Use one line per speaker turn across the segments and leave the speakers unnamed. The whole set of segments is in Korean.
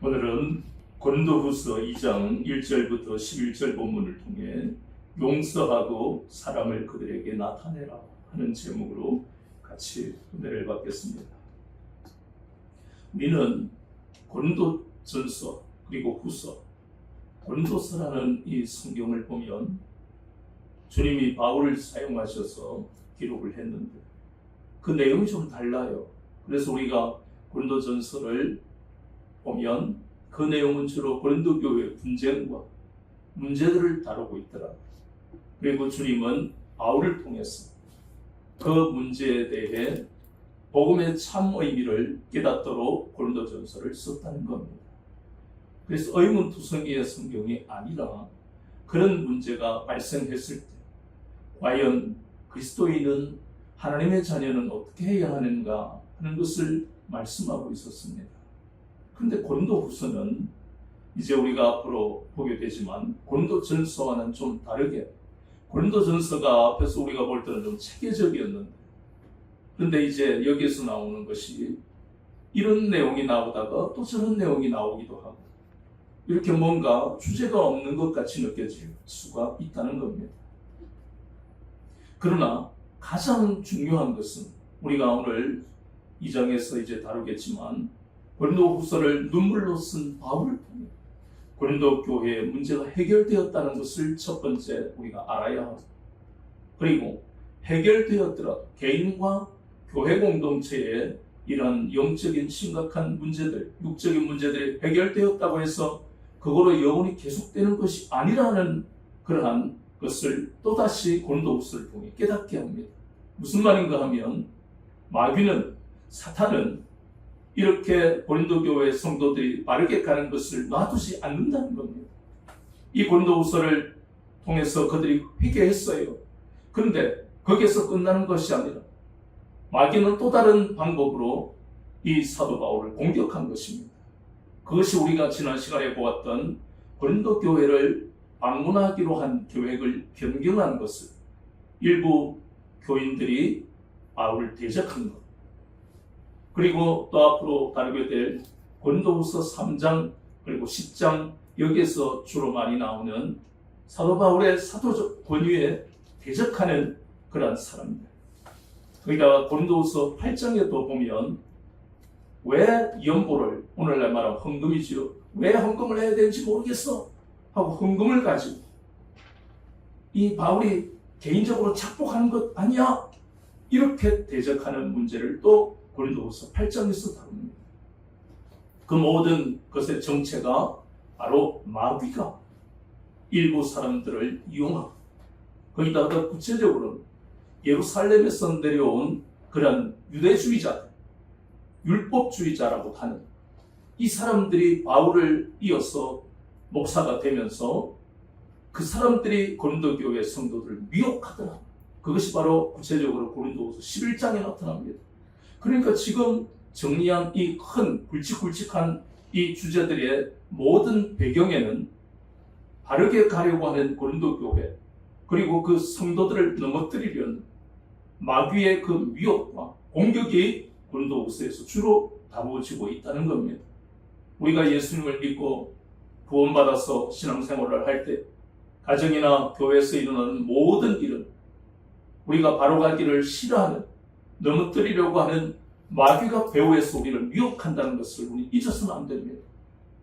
오늘은 고린도후서 2장 1절부터 11절 본문을 통해 용서하고 사랑을 그들에게 나타내라 하는 제목으로 같이 은혜를 받겠습니다. 우리는 고린도전서 그리고 후서, 고린도서라는 이 성경을 보면 주님이 바울을 사용하셔서 기록을 했는데 그 내용이 좀 달라요. 그래서 우리가 고린도전서를 보면 그 내용은 주로 고린도 교회의 분쟁과 문제들을 다루고 있더라고요. 그리고 주님은 바울을 통해서 그 문제에 대해 복음의 참 의미를 깨닫도록 고린도전서를 썼다는 겁니다. 그래서 의문투성이의 성경이 아니라 그런 문제가 발생했을 때 과연 그리스도인은 하나님의 자녀는 어떻게 해야 하는가 하는 것을 말씀하고 있었습니다. 그런데 고린도후서는 이제 우리가 앞으로 보게 되지만 고린도전서와는 좀 다르게, 고린도전서가 앞에서 우리가 볼 때는 좀 체계적이었는데, 그런데 이제 여기에서 나오는 것이 이런 내용이 나오다가 또 저런 내용이 나오기도 하고 이렇게 뭔가 주제가 없는 것 같이 느껴질 수가 있다는 겁니다. 그러나 가장 중요한 것은 우리가 오늘 2장에서 이제 다루겠지만 고린도후서를 눈물로 쓴 바울을 통해 고린도 교회의 문제가 해결되었다는 것을 첫 번째 우리가 알아야 하고, 그리고 해결되었더라도 개인과 교회 공동체의 이런 영적인 심각한 문제들, 육적인 문제들이 해결되었다고 해서 그거로 영원히 계속되는 것이 아니라는 그러한 것을 또다시 고린도후서를 통해 깨닫게 합니다. 무슨 말인가 하면 마귀는, 사탄은 이렇게 고린도 교회 성도들이 바르게 가는 것을 놔두지 않는다는 겁니다. 이 고린도후서를 통해서 그들이 회개했어요. 그런데 거기에서 끝나는 것이 아니라 마귀는 또 다른 방법으로 이 사도 바울을 공격한 것입니다. 그것이 우리가 지난 시간에 보았던 고린도 교회를 방문하기로 한 계획을 변경한 것을, 일부 교인들이 바울을 대적한 것, 그리고 또 앞으로 다루게 될 고린도후서 3장 그리고 10장, 여기에서 주로 많이 나오는 사도 바울의 사도적 권위에 대적하는 그러한 사람들. 거기다가 고린도후서 8장에도 보면 왜 연보를, 오늘날 말하면 헌금이지요, 왜 헌금을 해야 되는지 모르겠어 하고 헌금을 가지고 이 바울이 개인적으로 착복하는 것 아니야, 이렇게 대적하는 문제를 또 고린도후서 8장에서 다룹니다. 그 모든 것의 정체가 바로 마귀가 일부 사람들을 이용하고, 거기다가 구체적으로 예루살렘에서 내려온 그런 유대주의자들, 율법주의자라고 하는 이 사람들이 바울을 이어서 목사가 되면서 그 사람들이 고린도 교회 성도들을 미혹하더라. 그것이 바로 구체적으로 고린도후서 11장에 나타납니다. 그러니까 지금 정리한 이 큰 굵직굵직한 이 주제들의 모든 배경에는 바르게 가려고 하는 고린도 교회, 그리고 그 성도들을 넘어뜨리려는 마귀의 그 미혹과 공격이 고린도후서에서 주로 다루어지고 있다는 겁니다. 우리가 예수님을 믿고 구원받아서 신앙생활을 할 때 가정이나 교회에서 일어나는 모든 일은 우리가 바로 가기를 싫어하는, 넘어뜨리려고 하는 마귀가 배후에서 우리를 미혹한다는 것을 우리 잊어서는 안 됩니다.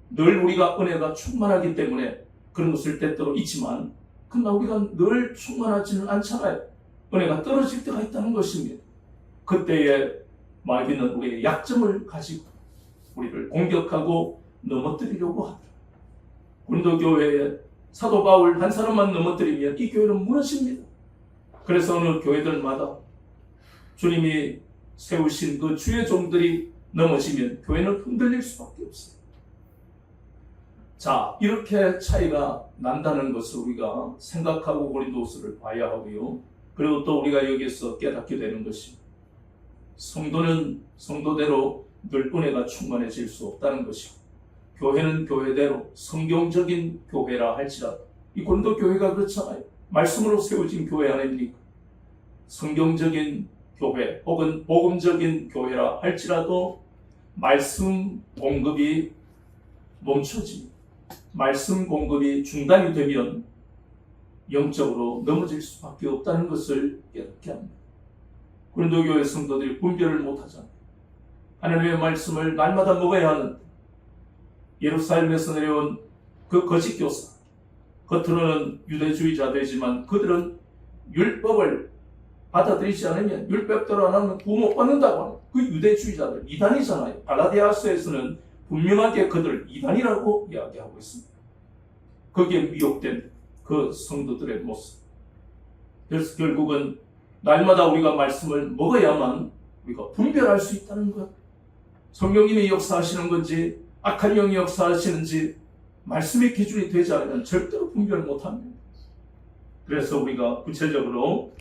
늘 우리가 은혜가 충만하기 때문에 그런 것을 때때로 잊지만, 그러나 우리가 늘 충만하지는 않잖아요. 은혜가 떨어질 때가 있다는 것입니다. 그때에 마귀는 우리의 약점을 가지고 우리를 공격하고 넘어뜨리려고 하더라. 고린도 교회에 사도 바울 한 사람만 넘어뜨리면 이 교회는 무너집니다. 그래서 어느 교회들마다 주님이 세우신 그 주의 종들이 넘어지면 교회는 흔들릴 수밖에 없어요. 자, 이렇게 차이가 난다는 것을 우리가 생각하고 고린도후서를 봐야 하고요. 그리고 또 우리가 여기에서 깨닫게 되는 것이, 성도는 성도대로 늘 은혜가 충만해질 수 없다는 것이고, 교회는 교회대로 성경적인 교회라 할지라도, 이 고린도 교회가 그렇잖아요. 말씀으로 세워진 교회 아닙니까? 성경적인 교회 혹은 복음적인 교회라 할지라도 말씀 공급이 멈춰지. 말씀 공급이 중단이 되면 영적으로 넘어질 수밖에 없다는 것을 깨닫게 합니다. 고린도 교회 성도들이 분별을 못하잖아요. 하나님의 말씀을 날마다 먹어야 하는데 예루살렘에서 내려온 그 거짓 교사, 겉으로는 유대주의자들이지만 그들은 율법을 받아들이지 않으면, 율법대로 안 하면 구원 못 받는다고 하는 그 유대주의자들, 이단이잖아요. 갈라디아서에서는 분명하게 그들을 이단이라고 이야기하고 있습니다. 거기에 미혹된 그 성도들의 모습. 그래서 결국은 날마다 우리가 말씀을 먹어야만 우리가 분별할 수 있다는 것. 성령님이 역사하시는 건지 악한 영이 역사하시는지 말씀의 기준이 되지 않으면 절대로 분별 못합니다. 그래서 우리가 구체적으로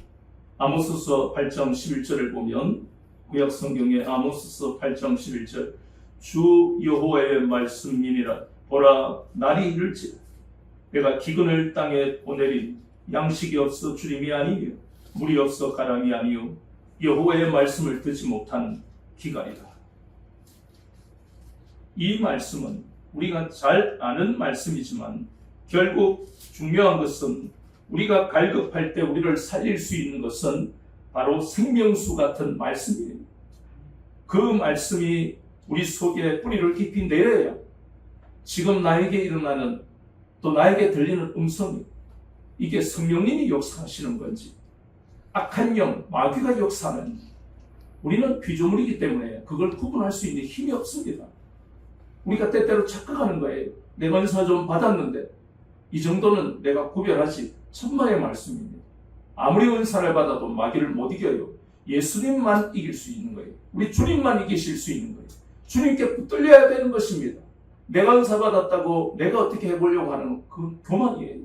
아모스서 8장 11절을 보면, 구약 성경의 아모스서 8장 11절, 주 여호와의 말씀이니라. 보라, 날이 이를지라. 내가 기근을 땅에 보내리. 양식이 없어 주림이 아니요 물이 없어 가람이 아니요 여호와의 말씀을 듣지 못하는 기간이다. 이 말씀은 우리가 잘 아는 말씀이지만 결국 중요한 것은, 우리가 갈급할 때 우리를 살릴 수 있는 것은 바로 생명수 같은 말씀입니다. 그 말씀이 우리 속에 뿌리를 깊이 내려야 지금 나에게 일어나는, 또 나에게 들리는 음성이 이게 성령님이 역사하시는 건지 악한 영, 마귀가 역사하는, 우리는 피조물이기 때문에 그걸 구분할 수 있는 힘이 없습니다. 우리가 때때로 착각하는 거예요. 내가 은사 좀 받았는데 이 정도는 내가 구별하지. 천만의 말씀입니다. 아무리 은사를 받아도 마귀를 못 이겨요. 예수님만 이길 수 있는 거예요. 우리 주님만 이기실 수 있는 거예요. 주님께 붙들려야 되는 것입니다. 내가 은사 받았다고 내가 어떻게 해보려고 하는 그 교만이에요.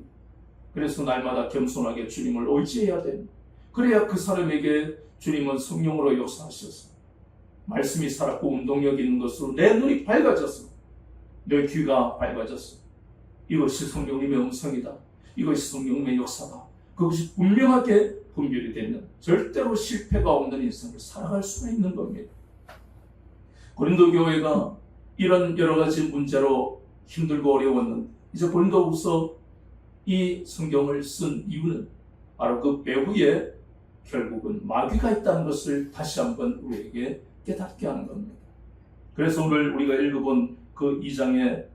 그래서 날마다 겸손하게 주님을 의지해야 됩니다. 그래야 그 사람에게 주님은 성령으로 역사하셔서 말씀이 살았고 운동력 있는 것으로 내 눈이 밝아졌어. 내 귀가 밝아졌어. 이것이 성령님의 음성이다. 이것이 성령님의 역사다. 그것이 분명하게 분별이 되면 절대로 실패가 없는 인생을 살아갈 수가 있는 겁니다. 고린도 교회가 이런 여러 가지 문제로 힘들고 어려웠는데, 이제 고린도후서 이 성경을 쓴 이유는 바로 그 배후에 결국은 마귀가 있다는 것을 다시 한번 우리에게 깨닫게 하는 겁니다. 그래서 오늘 우리가 읽어본 그 2장의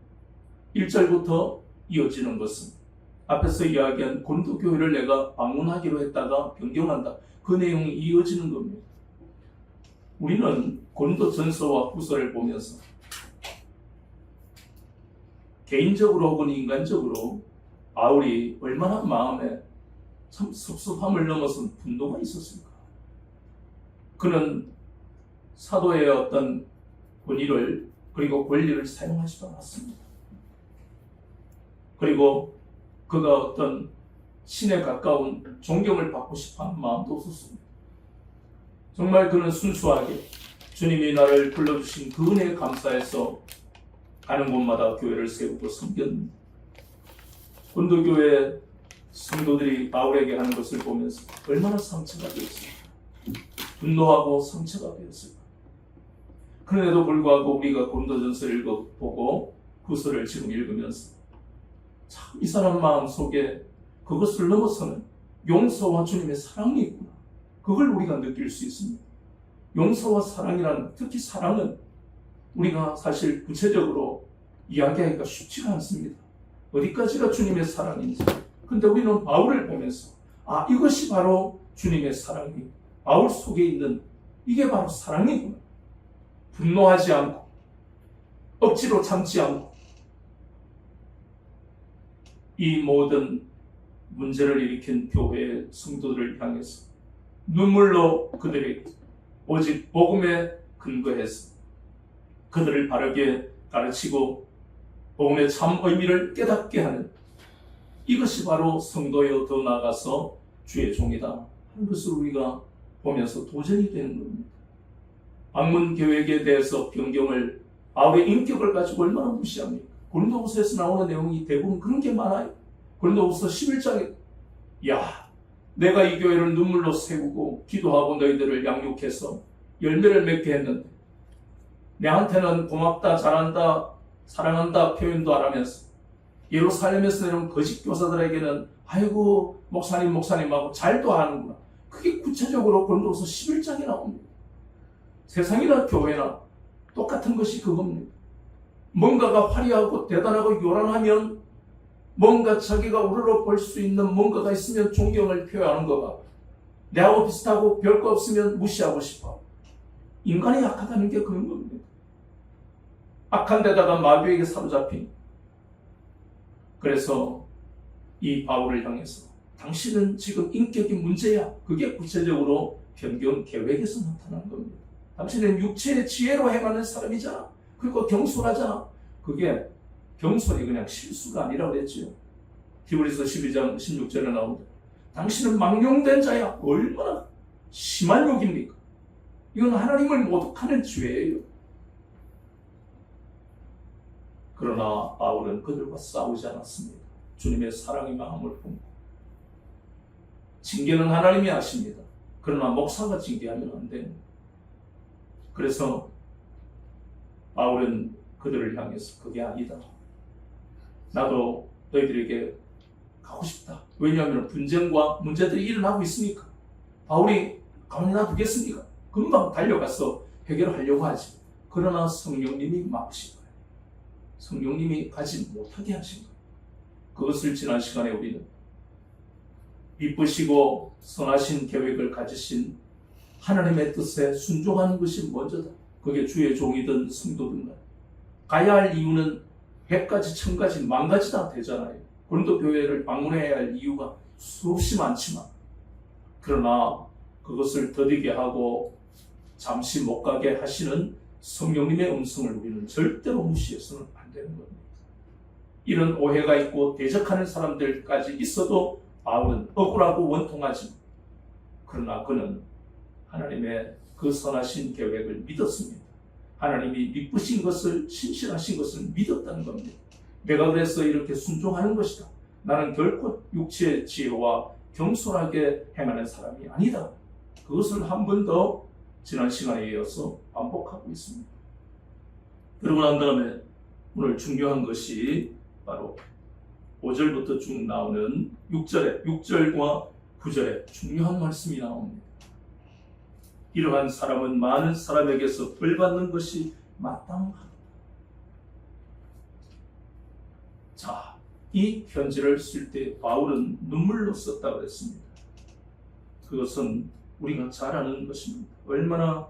1절부터 이어지는 것은 앞에서 이야기한 고린도 교회를 내가 방문하기로 했다가 변경한다. 그 내용이 이어지는 겁니다. 우리는 고린도 전서와 후서를 보면서 개인적으로 혹은 인간적으로 바울이 얼마나 마음에 참 섭섭함을 넘어선 분노가 있었을까. 그는 사도의 어떤 권위를 그리고 권리를 사용하지도 않았습니다. 그리고 그가 어떤 신에 가까운 존경을 받고 싶어하는 마음도 없었습니다. 정말 그는 순수하게 주님이 나를 불러주신 그 은혜에 감사해서 가는 곳마다 교회를 세우고 섬겼는데, 고린도교회 성도들이 바울에게 하는 것을 보면서 얼마나 상처가 되었을까. 분노하고 상처가 되었을까. 그런데도 불구하고 우리가 고린도전서를 읽어보고 후서를 지금 읽으면서 참 이 사람 마음 속에 그것을 넘어서는 용서와 주님의 사랑이 있구나. 그걸 우리가 느낄 수 있습니다. 용서와 사랑이란, 특히 사랑은 우리가 사실 구체적으로 이야기하기가 쉽지가 않습니다. 어디까지가 주님의 사랑인지. 근데 우리는 바울을 보면서 이것이 바로 주님의 사랑이, 바울 속에 있는 이게 바로 사랑이구나. 분노하지 않고 억지로 참지 않고 이 모든 문제를 일으킨 교회의 성도들을 향해서 눈물로 그들에게 오직 복음에 근거해서 그들을 바르게 가르치고 복음의 참 의미를 깨닫게 하는, 이것이 바로 성도여 더 나아가서 주의 종이다 하는 것을 우리가 보면서 도전이 되는 겁니다. 방문 계획에 대해서 변경을, 바울의 인격을 가지고 얼마나 무시합니까? 고린도후서에서 나오는 내용이 대부분 그런 게 많아요. 고린도후서 11장에 내가 이 교회를 눈물로 세우고 기도하고 너희들을 양육해서 열매를 맺게 했는데 내한테는 고맙다, 잘한다, 사랑한다 표현도 안 하면서 예루살렘에서 내려온 거짓 교사들에게는 아이고 목사님하고 잘도 하는구나. 그게 구체적으로 고린도후서 11장에 나옵니다. 세상이나 교회나 똑같은 것이 그겁니다. 뭔가가 화려하고 대단하고 요란하면 뭔가 자기가 우러러 볼 수 있는 뭔가가 있으면 존경을 표현하는 거가 내하고 비슷하고 별거 없으면 무시하고 싶어. 인간이 약하다는 게 그런 겁니다. 악한 데다가 마귀에게 사로잡힌. 그래서 이 바울을 향해서 당신은 지금 인격이 문제야. 그게 구체적으로 변경 계획에서 나타난 겁니다. 당신은 육체의 지혜로 행하는 사람이잖아. 그리고 경솔하잖아. 그게 경솔이 그냥 실수가 아니라고 그랬죠. 히브리서 12장 16절에 나옵니다. 당신은 망령된 자야. 얼마나 심한 욕입니까? 이건 하나님을 모독하는 죄예요. 그러나 바울은 그들과 싸우지 않았습니다. 주님의 사랑의 마음을 품고. 징계는 하나님이 하십니다. 그러나 목사가 징계하면 안 됩니다. 그래서 바울은 그들을 향해서 그게 아니다. 나도 너희들에게 가고 싶다. 왜냐하면 분쟁과 문제들이 일어나고 있으니까. 바울이 가만히 놔두겠습니까? 금방 달려가서 해결하려고 하지. 그러나 성령님이 막으신 거예요. 성령님이 가지 못하게 하신 거예요. 그것을 지난 시간에 우리는 이쁘시고 선하신 계획을 가지신 하나님의 뜻에 순종하는 것이 먼저다. 그게 주의 종이든 성도든 간에. 가야 할 이유는 100가지, 1000가지, 10,000가지 다 되잖아요. 고린도 교회를 방문해야 할 이유가 수없이 많지만, 그러나 그것을 더디게 하고 잠시 못 가게 하시는 성령님의 음성을 우리는 절대로 무시해서는 안 되는 겁니다. 이런 오해가 있고 대적하는 사람들까지 있어도 바울은 억울하고 원통하지만, 그러나 그는 하나님의 그 선하신 계획을 믿었습니다. 하나님이 미쁘신 것을, 신실하신 것을 믿었다는 겁니다. 내가 그래서 이렇게 순종하는 것이다. 나는 결코 육체의 지혜와 경솔하게 행하는 사람이 아니다. 그것을 한 번 더 지난 시간에 이어서 반복하고 있습니다. 그러고 난 다음에 오늘 중요한 것이 바로 5절부터 쭉 나오는 6절과 9절에 중요한 말씀이 나옵니다. 이러한 사람은 많은 사람에게서 벌받는 것이 마땅하다. 자, 이 편지를 쓸 때 바울은 눈물로 썼다고 그랬습니다. 그것은 우리가 잘 아는 것입니다. 얼마나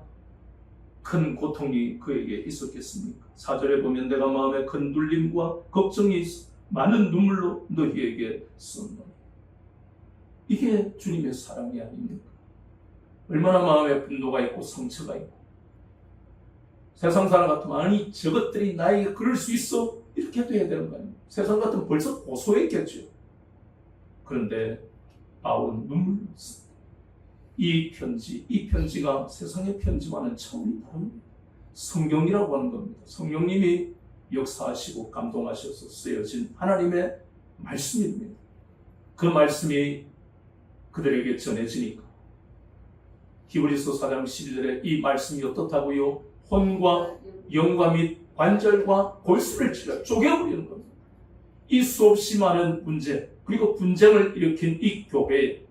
큰 고통이 그에게 있었겠습니까? 4절에 보면 내가 마음에 큰 눌림과 걱정이 있어 많은 눈물로 너희에게 썼노니. 이게 주님의 사랑이 아닙니까? 얼마나 마음에 분노가 있고 상처가 있고, 세상 사람 같으면 아니 저것들이 나에게 그럴 수 있어? 이렇게 해도 해야 되는 거 아닙니까? 세상 같으면 벌써 고소했겠죠. 그런데 바울은 눈물로 썼다. 이 편지가 세상의 편지와는 차원이 다릅니다. 성경이라고 하는 겁니다. 성령님이 역사하시고 감동하셔서 쓰여진 하나님의 말씀입니다. 그 말씀이 그들에게 전해지니까 히브리서 4장 12절에 이 말씀이 어떻다고요? 혼과 영과 및 관절과 골수를 찔러 쪼개버리는 겁니다. 이 수없이 많은 문제, 그리고 분쟁을 일으킨 이 교회에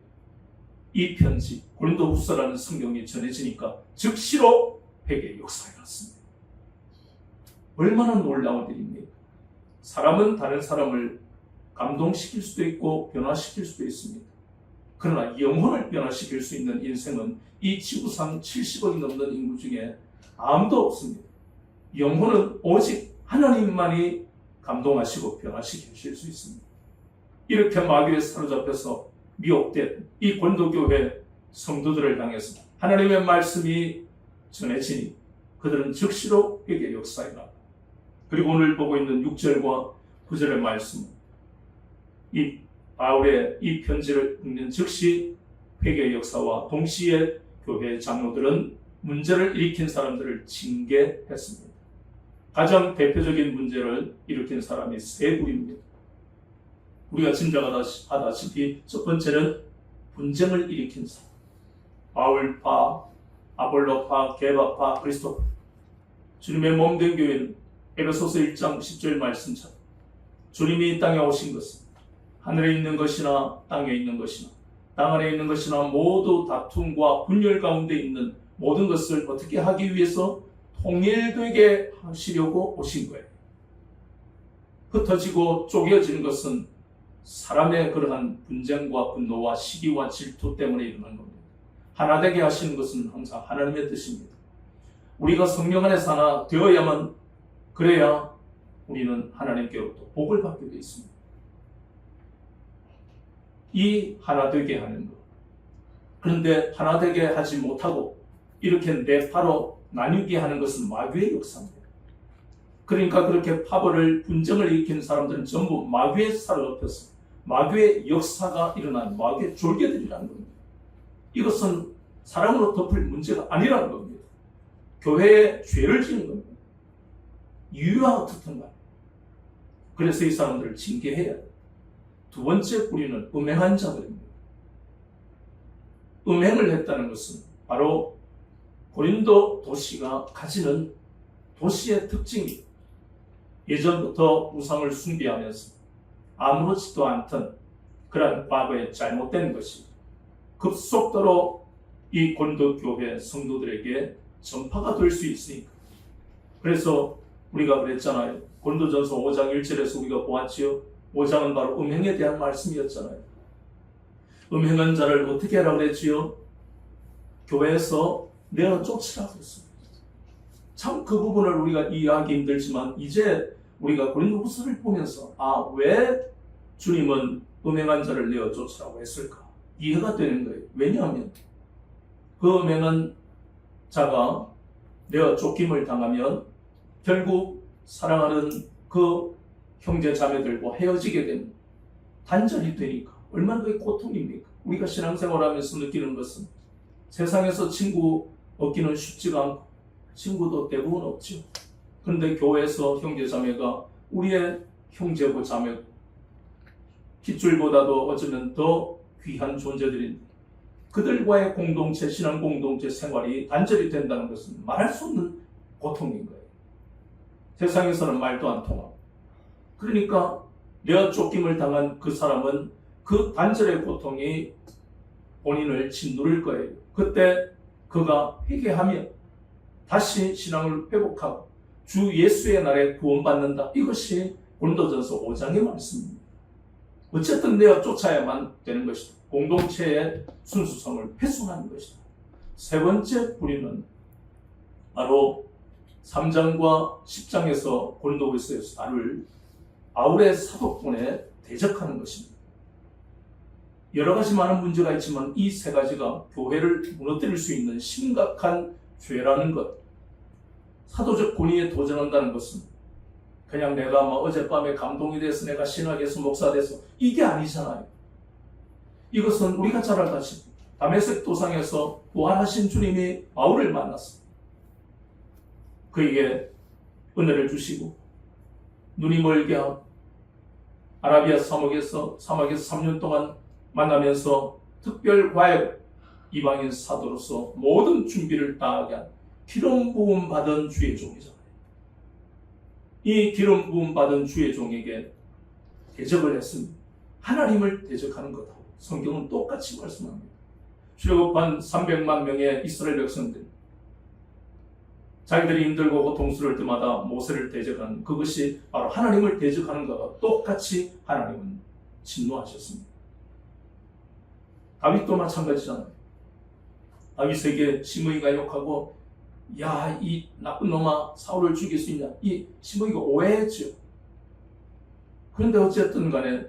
이 편지, 고린도후서라는 성경이 전해지니까 즉시로 회개의 역사가 일어났습니다. 얼마나 놀라운 일입니까? 사람은 다른 사람을 감동시킬 수도 있고 변화시킬 수도 있습니다. 그러나 영혼을 변화시킬 수 있는 인생은 이 지구상 70억이 넘는 인구 중에 아무도 없습니다. 영혼은 오직 하나님만이 감동하시고 변화시키실 수 있습니다. 이렇게 마귀에 사로잡혀서 미혹된 이 고린도 교회 성도들을 향해서 하나님의 말씀이 전해지니 그들은 즉시로 회개의 역사에 나옵니다. 그리고 오늘 보고 있는 6절과 9절의 말씀은 이 바울의 이 편지를 읽는 즉시 회개의 역사와 동시에 교회 장로들은 문제를 일으킨 사람들을 징계했습니다. 가장 대표적인 문제를 일으킨 사람이 세 부류입니다. 우리가 짐작하다시피 첫 번째는 분쟁을 일으킨 사람. 바울파, 아볼로파, 게바파, 그리스도파. 주님의 몸된 교회는 에베소서 1장 10절 말씀처럼 주님이 이 땅에 오신 것은 하늘에 있는 것이나 땅에 있는 것이나 땅 안에 있는 것이나 모두 다툼과 분열 가운데 있는 모든 것을 어떻게 하기 위해서 통일되게 하시려고 오신 거예요. 흩어지고 쪼개어지는 것은 사람의 그러한 분쟁과 분노와 시기와 질투 때문에 일어난 겁니다. 하나 되게 하시는 것은 항상 하나님의 뜻입니다. 우리가 성령 안에서 하나 되어야만, 그래야 우리는 하나님께로부터 복을 받게 되어 있습니다. 이 하나 되게 하는 것. 그런데 하나 되게 하지 못하고 이렇게 내파로 나뉘게 하는 것은 마귀의 역사입니다. 그러니까 그렇게 파벌을, 분쟁을 일으키는 사람들은 전부 마귀의 사로잡혀서 마귀의 역사가 일어난 마귀의 졸개들이라는 겁니다. 이것은 사랑으로 덮을 문제가 아니라는 겁니다. 교회에 죄를 지는 겁니다. 이유와 어떻든가. 그래서 이 사람들을 징계해야 돼요. 두 번째 뿌리는 음행한 자들입니다. 음행을 했다는 것은 바로 고린도 도시가 가지는 도시의 특징이 예전부터 우상을 숭배하면서 아무렇지도 않던 그런 과거의 잘못된 것이 급속도로 이 고린도 교회 성도들에게 전파가 될 수 있으니까. 그래서 우리가 그랬잖아요. 고린도전서 5장 1절에서 우리가 보았지요. 5장은 바로 음행에 대한 말씀이었잖아요. 음행한 자를 어떻게 하라고 그랬지요? 교회에서 내어 쫓으라고 했습니다. 참 그 부분을 우리가 이해하기 힘들지만 이제 우리가 고린도후서를 보면서 왜 주님은 음행한 자를 내어 쫓으라고 했을까? 이해가 되는 거예요. 왜냐하면 그 음행한 자가 내어 쫓김을 당하면 결국 사랑하는 그 형제 자매들과 헤어지게 됩니다. 단절이 되니까 얼마나 그게 고통입니까? 우리가 신앙생활하면서 느끼는 것은 세상에서 친구 얻기는 쉽지가 않고 친구도 대부분 없죠. 그런데 교회에서 형제 자매가 우리의 형제고 자매고 핏줄보다도 어쩌면 더 귀한 존재들인데 그들과의 공동체, 신앙 공동체 생활이 단절이 된다는 것은 말할 수 없는 고통인 거예요. 세상에서는 말도 안 통하고. 그러니까 내어 쫓김을 당한 그 사람은 그 단절의 고통이 본인을 짓누를 거예요. 그때 그가 회개하며 다시 신앙을 회복하고 주 예수의 날에 구원받는다. 이것이 고린도전서 5장의 말씀입니다. 어쨌든 내어 쫓아야만 되는 것이다. 공동체의 순수성을 훼손하는 것이다. 세 번째 뿌리는 바로 3장과 10장에서 고린도후서에서 다룰 바울의 사도권에 대적하는 것입니다. 여러 가지 많은 문제가 있지만 이 세 가지가 교회를 무너뜨릴 수 있는 심각한 죄라는 것. 사도적 권위에 도전한다는 것은 그냥 내가 어젯밤에 감동이 돼서 내가 신학에서 목사 돼서 이게 아니잖아요. 이것은 우리가 잘 알다시피 다메섹 도상에서 부활하신 주님이 바울을 만났어. 그에게 은혜를 주시고 눈이 멀게 하고 아라비아 사막에서 3년 동안 만나면서 특별 과외 이방인 사도로서 모든 준비를 다하게 한 기름 부음 받은 주의 종이잖아요. 이 기름 부음 받은 주의 종에게 대적을 했습니다. 하나님을 대적하는 것하고 성경은 똑같이 말씀합니다. 출애굽한 300만 명의 이스라엘 백성들 자기들이 힘들고 고통스러울 때마다 모세를 대적하는 그것이 바로 하나님을 대적하는 것과 똑같이 하나님은 진노하셨습니다. 다윗도 마찬가지잖아요. 다윗에게 시므이가 욕하고 이 나쁜 놈아 사울을 죽일 수 있냐, 이 시므이가 오해했죠. 그런데 어쨌든 간에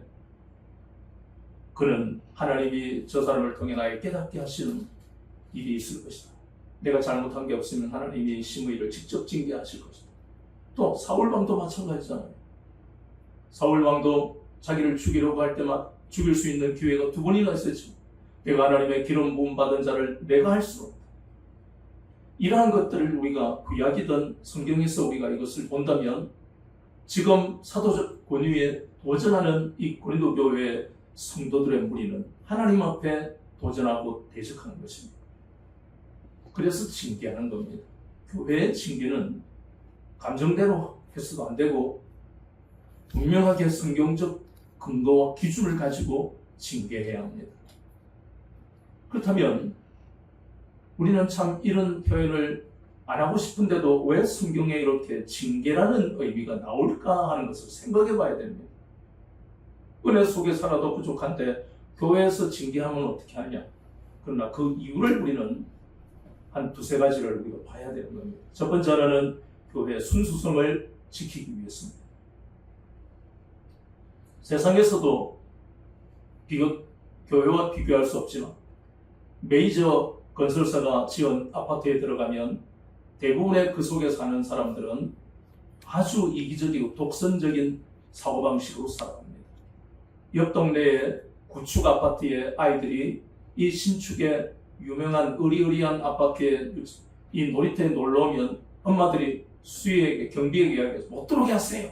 그는 하나님이 저 사람을 통해 나에게 깨닫게 하시는 일이 있을 것이다. 내가 잘못한 게 없으면 하나님이 시므이를 직접 징계하실 것이다. 또 사울왕도 마찬가지잖아요. 사울왕도 자기를 죽이려고 할 때만 죽일 수 있는 기회가 2번이나 있었죠. 내가 하나님의 기름 부음 받은 자를 내가 할 수 없다. 이러한 것들을 우리가 구약이든 성경에서 우리가 이것을 본다면 지금 사도적 권위에 도전하는 이 고린도 교회의 성도들의 무리는 하나님 앞에 도전하고 대적하는 것입니다. 그래서 징계하는 겁니다. 교회의 징계는 감정대로 해서도 안 되고 분명하게 성경적 근거와 기준을 가지고 징계해야 합니다. 그렇다면 우리는 참 이런 표현을 안 하고 싶은데도 왜 성경에 이렇게 징계라는 의미가 나올까 하는 것을 생각해 봐야 됩니다. 은혜 속에 살아도 부족한데 교회에서 징계하면 어떻게 하냐? 그러나 그 이유를 우리는 한 두세 가지를 우리가 봐야 되는 겁니다. 첫 번째 하나는 교회의 순수성을 지키기 위해서입니다. 세상에서도 교회와 비교할 수 없지만 메이저 건설사가 지은 아파트에 들어가면 대부분의 그 속에 사는 사람들은 아주 이기적이고 독선적인 사고방식으로 살아갑니다. 옆 동네의 구축 아파트의 아이들이 이 신축의 유명한 의리의리한 아파트에 이 놀이터에 놀러오면 엄마들이 수위에게 경비에게 이야기해서 못 들어오게 하세요.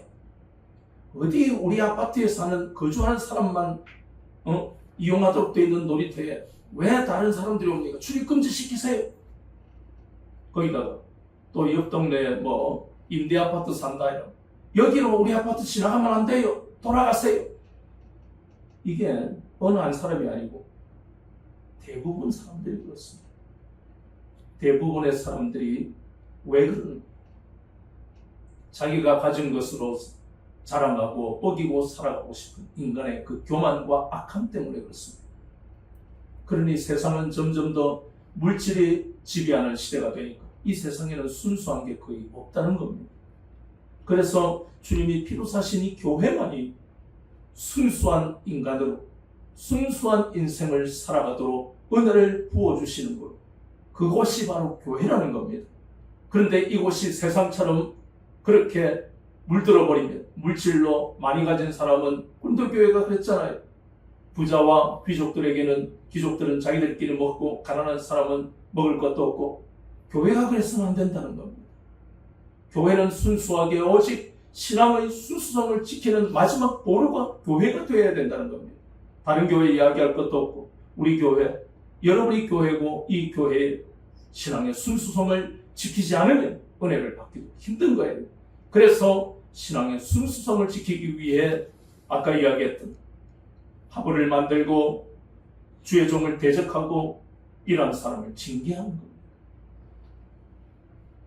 어디 우리 아파트에 사는 거주하는 사람만 이용하도록 되어 있는 놀이터에 왜 다른 사람들이 옵니까? 출입 금지시키세요. 거기다가 또 옆 동네에 임대 아파트 산다요. 여기로 우리 아파트 지나가면 안 돼요. 돌아가세요. 이게 어느 한 사람이 아니고 대부분 사람들이 그렇습니다. 대부분의 사람들이 왜 그러는가? 자기가 가진 것으로 자랑하고 어기고 살아가고 싶은 인간의 그 교만과 악함 때문에 그렇습니다. 그러니 세상은 점점 더 물질이 지배하는 시대가 되니까 이 세상에는 순수한 게 거의 없다는 겁니다. 그래서 주님이 피로 사신 이 교회만이 순수한 인간으로 순수한 인생을 살아가도록 은혜를 부어주시는 것, 그것이 바로 교회라는 겁니다. 그런데 이곳이 세상처럼 그렇게 물들어버리면 물질로 많이 가진 사람은 고린도교회가 그랬잖아요. 부자와 귀족들은 자기들끼리 먹고 가난한 사람은 먹을 것도 없고, 교회가 그래서는 안 된다는 겁니다. 교회는 순수하게 오직 신앙의 순수성을 지키는 마지막 보루가 교회가 되어야 된다는 겁니다. 다른 교회 이야기할 것도 없고 우리 교회, 여러분이 교회고 이 교회의 신앙의 순수성을 지키지 않으면 은혜를 받기도 힘든 거예요. 그래서 신앙의 순수성을 지키기 위해 아까 이야기했던 화보를 만들고 주의 종을 대적하고 이러한 사람을 징계하는 겁니다.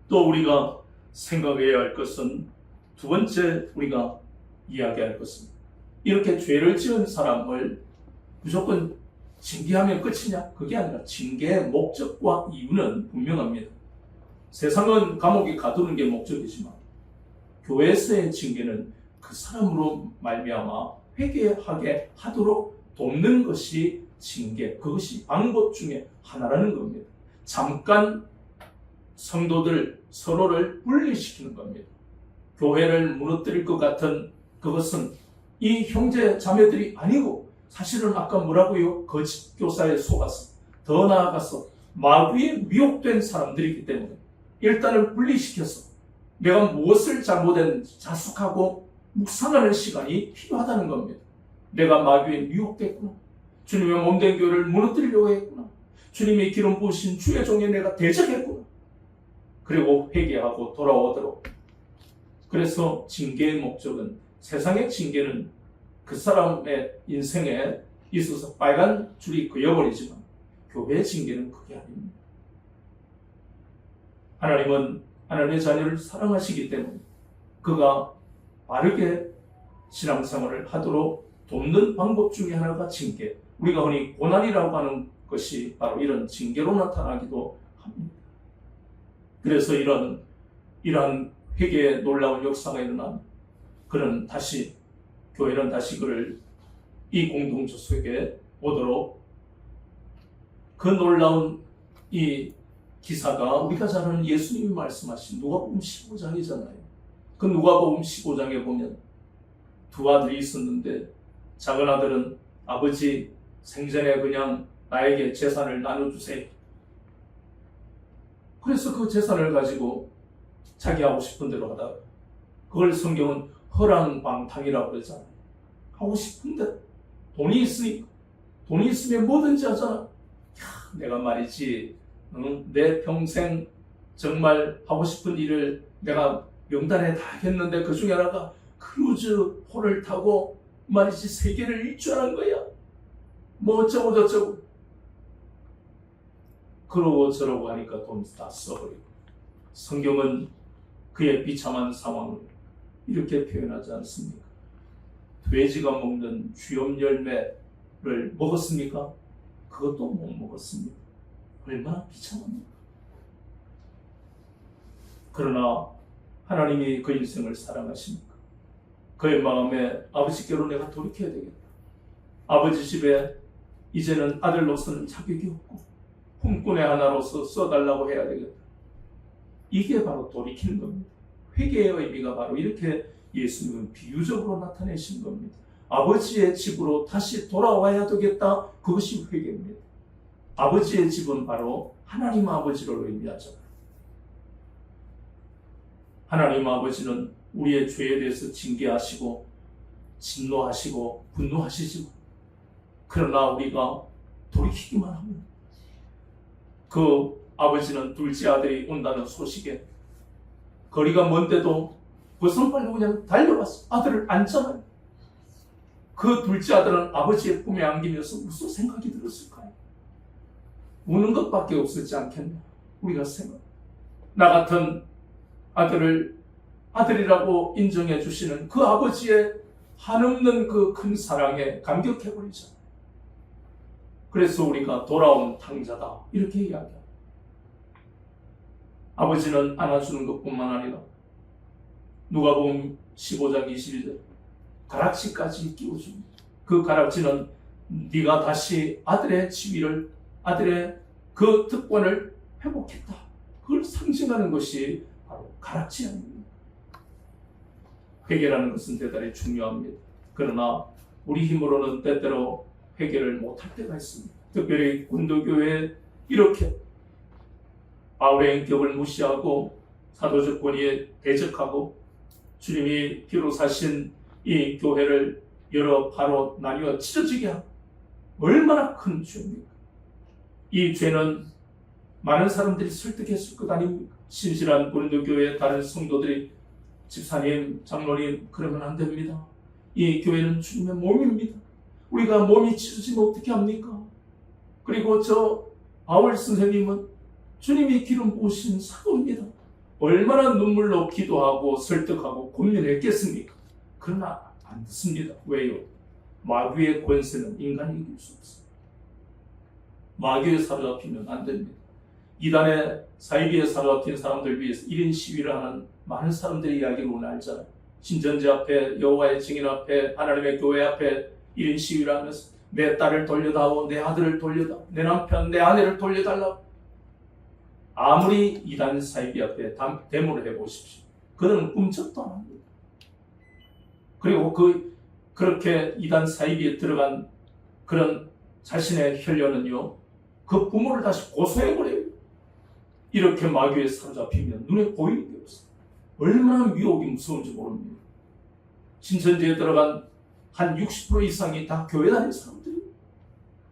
또 우리가 생각해야 할 것은 두 번째 우리가 이야기할 것은 이렇게 죄를 지은 사람을 무조건 징계하면 끝이냐? 그게 아니라 징계의 목적과 이유는 분명합니다. 세상은 감옥에 가두는 게 목적이지만 교회에서의 징계는 그 사람으로 말미암아 회개하게 하도록 돕는 것이 징계, 그것이 방법 중에 하나라는 겁니다. 잠깐 성도들 서로를 분리시키는 겁니다. 교회를 무너뜨릴 것 같은 그것은 이 형제 자매들이 아니고 사실은 아까 뭐라고요? 거짓 교사에 속아서 더 나아가서 마귀에 미혹된 사람들이기 때문에 일단은 분리시켜서 내가 무엇을 잘못했는지 자숙하고 묵상하는 시간이 필요하다는 겁니다. 내가 마귀에 미혹됐구나. 주님의 몸된 교회를 무너뜨리려고 했구나. 주님의 기름 부으신 주의 종에 내가 대적했구나. 그리고 회개하고 돌아오도록. 그래서 징계의 목적은, 세상의 징계는 그 사람의 인생에 있어서 빨간 줄이 그어버리지만 교회의 징계는 그게 아닙니다. 하나님은 하나님의 자녀를 사랑하시기 때문에 그가 바르게 신앙생활을 하도록 돕는 방법 중에 하나가 징계. 우리가 흔히 고난이라고 하는 것이 바로 이런 징계로 나타나기도 합니다. 그래서 이러한 회개의 놀라운 역사가 일어난 그는 다시, 교회는 다시 그를 이 공동체 속에 오도록, 그 놀라운 이 기사가 우리가 잘 아는 예수님이 말씀하신 누가복음 15장이잖아요. 그 누가복음 15장에 보면 두 아들이 있었는데 작은 아들은 아버지 생전에 그냥 나에게 재산을 나눠주세요. 그래서 그 재산을 가지고 자기 하고 싶은 대로 하다가 그걸 성경은 허랑방탕이라고 그러잖아요. 하고 싶은데 돈이 있으니까, 돈이 있으면 뭐든지 하잖아. 내가 말이지 내 평생 정말 하고 싶은 일을 내가 명단에 다 했는데 그 중에 하나가 크루즈호를 타고 말이지 세계를 일주하는 거야. 뭐 어쩌고 저쩌고. 그러고 저러고 하니까 돈 다 써버리고. 성경은 그의 비참한 상황을 이렇게 표현하지 않습니까? 돼지가 먹는 쥐염 열매를 먹었습니까? 그것도 못 먹었습니다. 얼마나 비참합니까? 그러나 하나님이 그 인생을 사랑하십니까? 그의 마음에 아버지께로 내가 돌이켜야 되겠다. 아버지 집에 이제는 아들로서는 자격이 없고 품꾼의 하나로서 써달라고 해야 되겠다. 이게 바로 돌이키는 겁니다. 회개의 의미가 바로 이렇게 예수님은 비유적으로 나타내신 겁니다. 아버지의 집으로 다시 돌아와야 되겠다. 그것이 회개입니다. 아버지의 집은 바로 하나님 아버지를 의미하잖아요. 하나님 아버지는 우리의 죄에 대해서 징계하시고 진노하시고 분노하시지만 그러나 우리가 돌이키기만 하면 그 아버지는 둘째 아들이 온다는 소식에 거리가 먼데도 버선발로 그냥 달려갔어. 아들을 안잖아요. 그 둘째 아들은 아버지의 꿈에 안기면서 무슨 생각이 들었을까요? 우는 것밖에 없었지 않겠나? 우리가 생각. 나 같은 아들을 아들이라고 인정해 주시는 그 아버지의 한없는 그 큰 사랑에 감격해버리잖아요. 그래서 우리가 돌아온 탕자다 이렇게 이야기합니다. 아버지는 안아주는 것뿐만 아니라 누가복음 15장 21절 가락지까지 끼워줍니다. 그 가락지는 네가 다시 아들의 지위를 아들의 그 특권을 회복했다. 그걸 상징하는 것이 바로 가락지 아닙니까? 회개라는 것은 대단히 중요합니다. 그러나 우리 힘으로는 때때로 회개를 못할 때가 있습니다. 특별히 군도교회에 이렇게 바울의 인격을 무시하고 사도적 권위에 대적하고 주님이 피로 사신 이 교회를 여러 파로 나뉘어 찢어지게 하고 얼마나 큰 죄입니까? 이 죄는 많은 사람들이 설득했을 것 아닙니까? 신실한 고린도교회 다른 성도들이 집사님, 장로님 그러면 안 됩니다. 이 교회는 주님의 몸입니다. 우리가 몸이 찢어지면 어떻게 합니까? 그리고 저 바울 선생님은 주님이 기름 부으신 사도입니다. 얼마나 눈물로 기도하고 설득하고 고민했겠습니까? 그러나 안 듣습니다. 왜요? 마귀의 권세는 인간이 이길 수 없습니다. 마귀에 사로잡히면 안 됩니다. 이단의 사이비에 사로잡힌 사람들 위해서 1인 시위를 하는 많은 사람들의 이야기를 오늘 알잖아요. 신전제 앞에, 여호와의 증인 앞에, 하나님의 교회 앞에 1인 시위를 하면서 내 딸을 돌려다오, 내 아들을 돌려다오, 내 남편, 내 아내를 돌려달라고. 아무리 이단 사이비 앞에 데모를 해보십시오. 그들은 꿈쩍도 안 합니다. 그리고 그렇게 이단 사이비에 들어간 그런 자신의 혈련은요, 그 부모를 다시 고소해버려요. 이렇게 마귀에 사로잡히면 눈에 보이는 게 없어요. 얼마나 미혹이 무서운지 모릅니다. 신천지에 들어간 한 60% 이상이 다 교회 다니는 사람들이에요.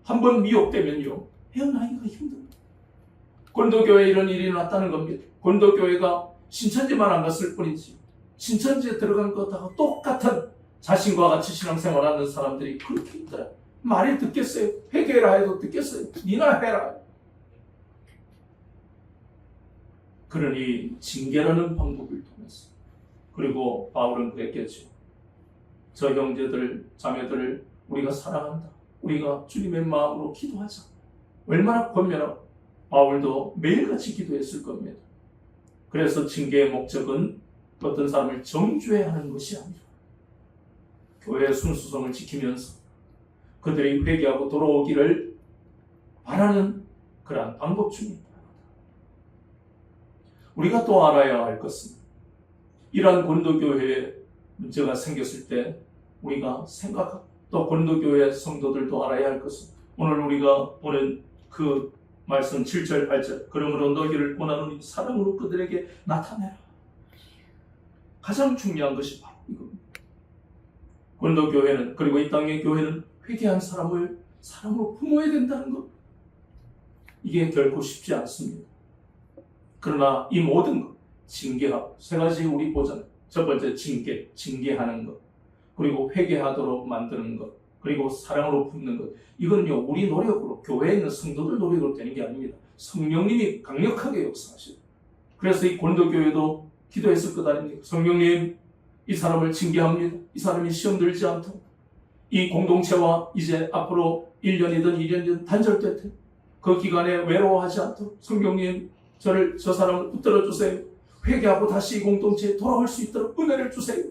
한번 미혹되면요, 헤어나기가 힘듭니다. 고린도교회에 이런 일이 났다는 겁니다. 고린도교회가 신천지만 안 갔을 뿐이지 신천지에 들어간 것하고 똑같은 자신과 같이 신앙생활하는 사람들이 그렇게 있더라. 말이 듣겠어요? 회개해라 해도 듣겠어요? 니나 해라. 그러니 징계라는 방법을 통해서 그리고 바울은 그랬겠죠. 저 형제들, 자매들을 우리가 사랑한다. 우리가 주님의 마음으로 기도하자. 얼마나 권면하고 바울도 매일같이 기도했을 겁니다. 그래서 징계의 목적은 어떤 사람을 정죄해야 하는 것이 아니라 교회의 순수성을 지키면서 그들이 회개하고 돌아오기를 바라는 그러한 방법 중입니다. 우리가 또 알아야 할 것은 이러한 고린도교회에 문제가 생겼을 때 우리가 생각하고 또 고린도교회 성도들도 알아야 할 것은 오늘 우리가 보는 그 말씀 7절 8절 그러므로 너희를 권하노니 사랑으로 그들에게 나타내라. 가장 중요한 것이 바로 이겁니다. 고린도교회는 그리고 이 땅의 교회는 회개한 사람을 사랑으로 품어야 된다는 것. 이게 결코 쉽지 않습니다. 그러나 이 모든 것 징계하고. 세 가지 우리 보잖아요. 첫 번째 징계하는 것. 그리고 회개하도록 만드는 것. 그리고 사랑으로 품는 것. 이건요, 우리 노력으로, 교회에 있는 성도들 노력으로 되는 게 아닙니다. 성령님이 강력하게 역사하시고. 그래서 이 고린도 교회도 기도했을 것 아닙니까? 성령님, 이 사람을 징계합니다. 이 사람이 시험 들지 않도록. 이 공동체와 이제 앞으로 1년이든 2년이든 단절될 때 그 기간에 외로워하지 않도록 성령님, 저 사람을 붙들어 주세요. 회개하고 다시 이 공동체에 돌아올 수 있도록 은혜를 주세요.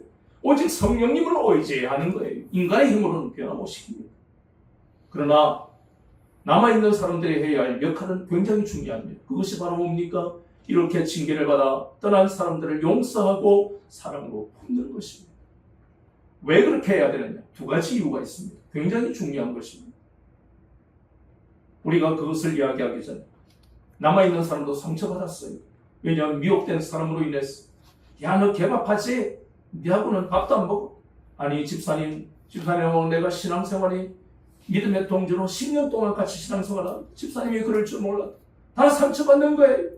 오직 성령님을 의지하는 거예요. 인간의 힘으로는 변화 못 시킵니다. 그러나 남아있는 사람들이 해야 할 역할은 굉장히 중요합니다. 그것이 바로 뭡니까? 이렇게 징계를 받아 떠난 사람들을 용서하고 사랑으로 품는 것입니다. 왜 그렇게 해야 되느냐? 두 가지 이유가 있습니다. 굉장히 중요한 것입니다. 우리가 그것을 이야기하기 전에 남아있는 사람도 상처받았어요. 왜냐하면 미혹된 사람으로 인해서 야, 너 개밥하지? 니하고는 밥도 안 먹어. 아니 집사님하고 내가 신앙생활이 믿음의 동지로 10년 동안 같이 신앙생활하고 집사님이 그럴 줄 몰라. 다 상처받는 거예요.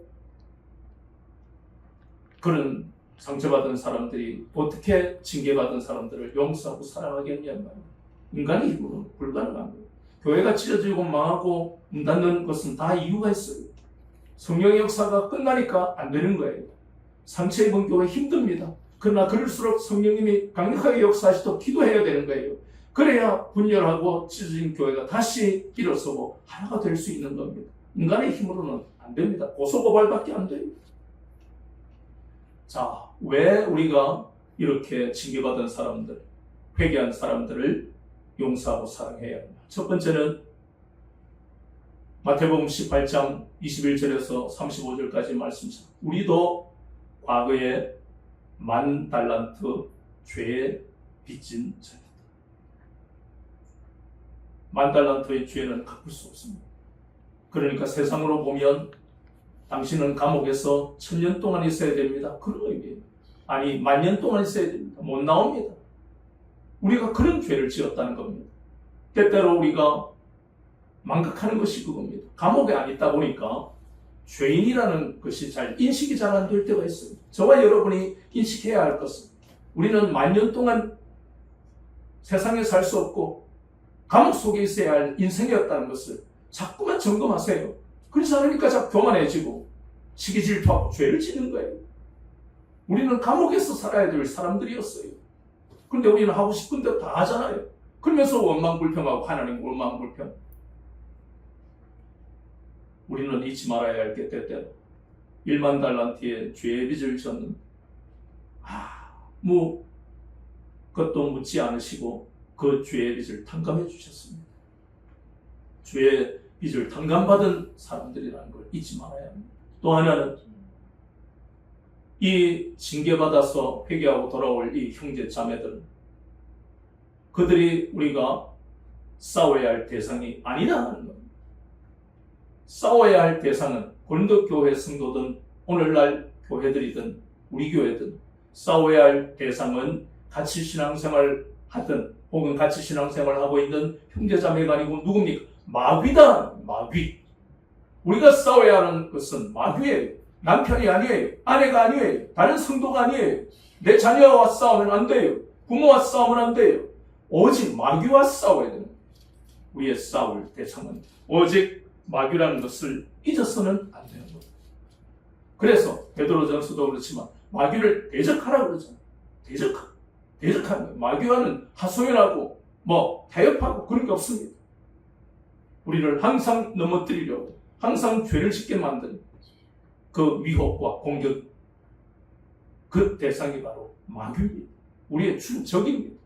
그런 상처받은 사람들이 어떻게 징계받은 사람들을 용서하고 사랑하겠냐는 말이에요. 인간의 힘으로는 불가능한 거예요. 교회가 찢어지고 망하고 문 닫는 것은 다 이유가 있어요. 성령의 역사가 끝나니까 안 되는 거예요. 상처 입은 교회 힘듭니다. 그러나 그럴수록 성령님이 강력하게 역사하시도록 기도해야 되는 거예요. 그래야 분열하고 찢어진 교회가 다시 일어서고 하나가 될 수 있는 겁니다. 인간의 힘으로는 안 됩니다. 고소고발밖에 안 돼요. 자, 왜 우리가 이렇게 징계받은 사람들, 회개한 사람들을 용서하고 사랑해야 합니다. 첫 번째는 마태복음 18장 21절에서 35절까지 말씀입니다. 우리도 과거에 10,000달란트 죄에 빚진 자입니다. 10,000달란트의 죄는 갚을 수 없습니다. 그러니까 세상으로 보면 당신은 감옥에서 1000년 동안 있어야 됩니다. 그런 의미예요. 아니, 10,000년 동안 있어야 됩니다. 못 나옵니다. 우리가 그런 죄를 지었다는 겁니다. 때때로 우리가 망각하는 것이 그겁니다. 감옥에 안 있다 보니까 죄인이라는 것이 인식이 잘 안 될 때가 있어요. 저와 여러분이 인식해야 할 것은 우리는 10,000년 동안 세상에 살 수 없고 감옥 속에 있어야 할 인생이었다는 것을 자꾸만 점검하세요. 그렇지 않으니까 자꾸 교만해지고 시기 질투하고 죄를 짓는 거예요. 우리는 감옥에서 살아야 될 사람들이었어요. 그런데 우리는 하고 싶은 대로 다 하잖아요. 그러면서 원망불평하고 하나님 원망불평. 우리는 잊지 말아야 할 게 때때로 10,000달란트의 죄의 빚을 졌는 그것도 묻지 않으시고 그 죄의 빚을 탕감해 주셨습니다. 죄의 빚을 탕감받은 사람들이라는 걸 잊지 말아야 합니다. 또 하나는 이 징계받아서 회개하고 돌아올 이 형제 자매들은 그들이 우리가 싸워야 할 대상이 아니라는 겁니다. 싸워야 할 대상은 고린도 교회 성도든 오늘날 교회들이든 우리 교회든 싸워야 할 대상은 같이 신앙생활 하든 혹은 같이 신앙생활 하고 있는 형제자매가 아니고 누굽니까? 마귀다. 마귀. 우리가 싸워야 하는 것은 마귀예요. 남편이 아니에요. 아내가 아니에요. 다른 성도가 아니에요. 내 자녀와 싸우면 안 돼요. 부모와 싸우면 안 돼요. 오직 마귀와 싸워야 돼요. 우리의 싸울 대상은 오직 마귀라는 것을 잊어서는 안 되는 거예요. 그래서 베드로전서도 그렇지만 마귀를 대적하라고 그러잖아요. 대적하는 거예요. 마귀와는 하소연하고 타협하고 그런 게 없습니다. 우리를 항상 넘어뜨리려고 항상 죄를 짓게 만드는 그 위협과 공격, 그 대상이 바로 마귀입니다. 우리의 적입니다.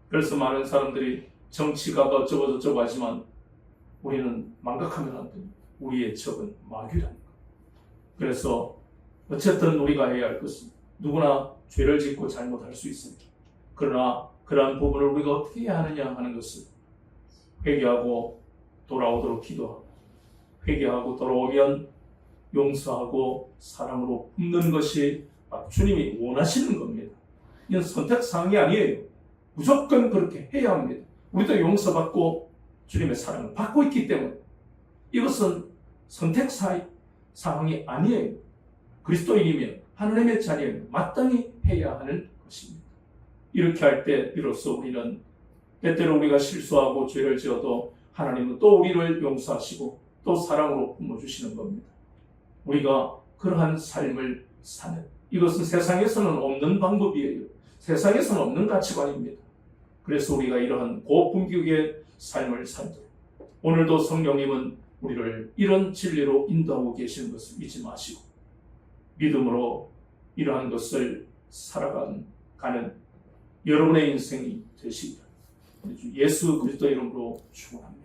그래서 많은 사람들이 정치가 어쩌고 하지만 우리는 망각하면 안 됩니다. 우리의 적은 마귀라는 것. 그래서 어쨌든 우리가 해야 할 것은 누구나 죄를 짓고 잘못할 수 있습니다. 그러나 그러한 부분을 우리가 어떻게 해야 하느냐 하는 것을 회개하고 돌아오도록 기도하고 회개하고 돌아오면 용서하고 사랑으로 품는 것이 주님이 원하시는 겁니다. 이건 선택사항이 아니에요. 무조건 그렇게 해야 합니다. 우리도 용서받고 주님의 사랑을 받고 있기 때문에 이것은 선택사항이 아니에요. 그리스도인이면 하나님의 자녀는 마땅히 해야 하는 것입니다. 이렇게 할 때 비로소 우리는 때때로 우리가 실수하고 죄를 지어도 하나님은 또 우리를 용서하시고 또 사랑으로 품어주시는 겁니다. 우리가 그러한 삶을 사는, 이것은 세상에서는 없는 방법이에요. 세상에서는 없는 가치관입니다. 그래서 우리가 이러한 고품격의 삶을 살도록 오늘도 성령님은 우리를 이런 진리로 인도하고 계시는 것을 잊지 마시고 믿음으로 이러한 것을 살아가는 여러분의 인생이 되시기를 우리 주 예수 그리스도 이름으로 축원합니다.